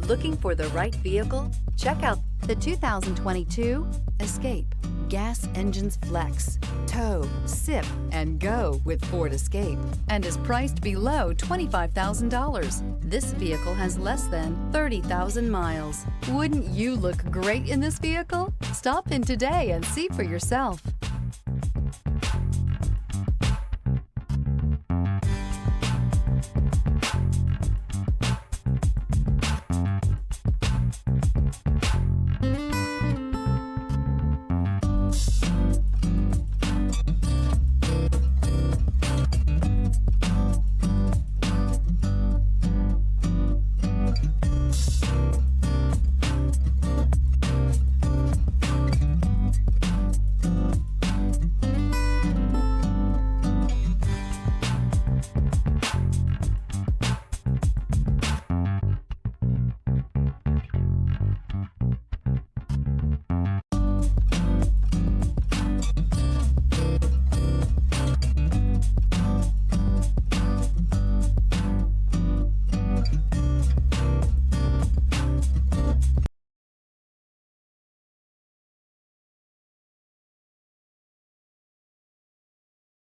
Looking for the right vehicle? Check out the 2022 Escape. Gas engines flex, tow, sip, and go with Ford Escape, and is priced below $25,000. This vehicle has less than 30,000 miles. Wouldn't you look great in this vehicle? Stop in today and see for yourself.